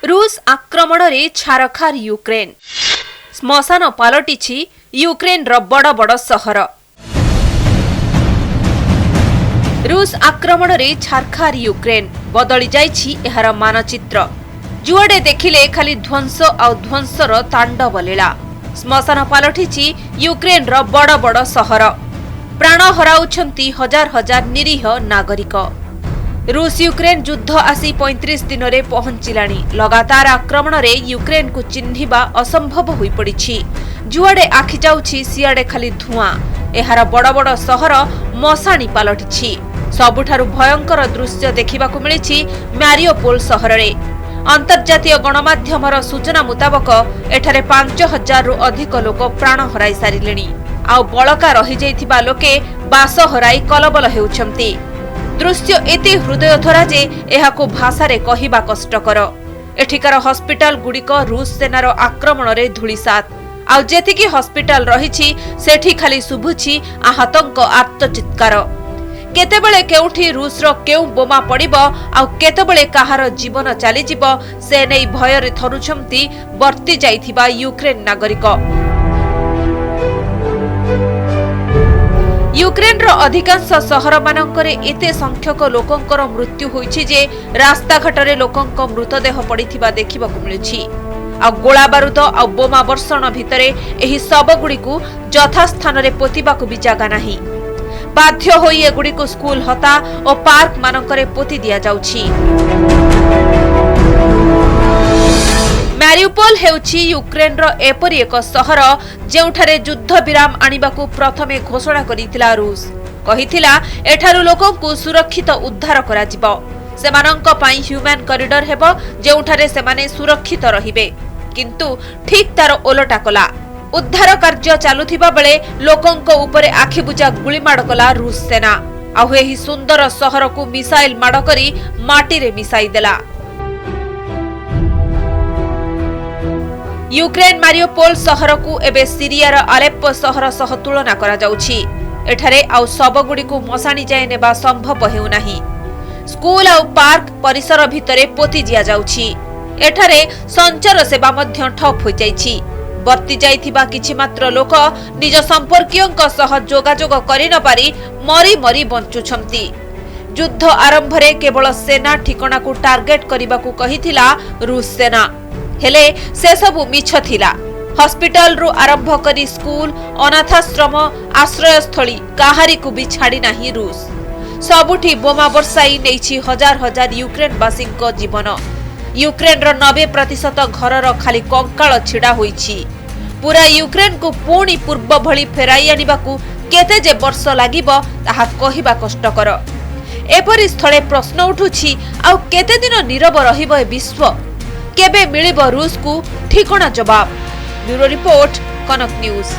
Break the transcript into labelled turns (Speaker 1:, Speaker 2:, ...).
Speaker 1: रूस आक्रमण रे छारखार यूक्रेन श्मशान पलटिछि यूक्रेन रो बड़ बड़ सहर। रूस आक्रमण रे छारखार यूक्रेन बदली जाइछि एहार मानचित्र। जुआडे देखिले खाली ध्वंस आ ध्वंसर तांडव लीला। श्मशान पलटिछि यूक्रेन रो बड़ बड़ सहर। प्राण हराउछंती हजार हजार निरीह नागरिक। रूस यूक्रेन युद्ध आसी 35 दिन रे पहुंचिलाणी। लगातार आक्रमण रे यूक्रेन को चिन्हिबा असंभव होई पड़िछि। जुआडे आखि जाउछि सियाडे खाली धुआं। एहार बड़ बड़ सहर मशाणी पलटिछि। सबुठारु भयंकर दृश्य देखिबाकू मिलिछि मारियोपोल सहर रे। अंतर्जातीय गणमाध्यमर सूचना मुताबक एठारे 5000 रु अधिक लोक प्राण हराई सारिलेणी। आ बळका रहि जाइथिबा लोके बास हराई कलबल हेउछंती। दृश्य एते हृदयधरा जे एहाको भाषारे कहिबा कष्टकर। एठिकार हॉस्पिटल गुड़िक रूस सेनार आक्रमण रे धूलिसात। आ जेतिकी हॉस्पिटल रहिछि सेठी खाली सुभुछि आहतंक आर्त चित्कार। केतेबेले केउठी रूसर केउ बोमा पड़िब आ केतेबेले काहार जीवन चली जिव से नै भयरे थरुछंती वर्ती जाइथिबा यूक्रेन नागरिक। यूक्रेन रो अधिकांश सहर मानकरे एते संख्यक लोकंकर मृत्यु होईछि जे रास्ता घाटरे लोकंक मृतदेह पड़िथिबा देखिबाकू मिलुछि। आ गोला बारूद आ बोमा वर्षण भितरे एही सबगुड़िकू यथास्थान रे पोतिबाकू भी जागा नाही। बाध्य होई एगुड़िकू स्कूल हता और पार्क मानकरे पोति दिया जाउछि। मारियोपोल हेउछि यूक्रेन रो एपरि एक सहर जेउठारे युद्ध विराम आनिबाकू प्रथमे घोषणा करिथिला रूस। कहिथिला एठारु लोकंकू सुरक्षित उद्धार करा जिवो। सेमानंक पई ह्यूमन कॉरिडोर हेबो जेउठारे सेमाने सुरक्षित रहिबे। किंतु ठीक तार ओलटा कला। उद्धार कार्य चालुथिबा बेले लोकंक उपरे आखि बुझा गुली माड कला रूस सेना। आ एही सुंदर सहर को मिसाइल माड करी माटी रे मिसाई देला। यूक्रेन मारियोपोल सहर को एबे सीरियार आलेप्पो सहर सह तुलना करा जाउछि। एठारे आउ सबगुडी को मसाणी जाय नेबा संभव हेउ नाही। स्कूल आउ पार्क परिसर भितरे पोति दिया जाउछि। एठारे संचार सेवा मध्य ठप होई जाइछि। वर्ती जाइथिबा किछि मात्र लोक निज संपर्कीयंक सह जोगाजोग करि न पारि मरी मरी बंचुछंती। युद्ध आरंभ रे केवल सेना ठिकणा को टार्गेट करिबाकू कहिथिला रूस सेना। हेले से सबु मिछ थिला। हॉस्पिटल रु आरंभ करी स्कूल अनाथाश्रम आश्रयस्थली काहारी को भी छाड़ी नाही रूस। सबुठी बोमा वर्षाई नेछि हजार हजार यूक्रेन वासींक जीवन। यूक्रेन रो 90% घरर खाली कंकाळ छिडा होईछि। पूरा यूक्रेन को पुणी पूर्व भली फेराई आनिबाकू केते जे वर्ष लागिब ताहा कहिबा कष्टकर। एपरि स्थळे प्रश्न उठुछि आ केते दिन नीरव रहिब ए विश्व। केबे मिलिब रूस को ठिकणा जवाब। ब्यूरो रिपोर्ट कनक न्यूज।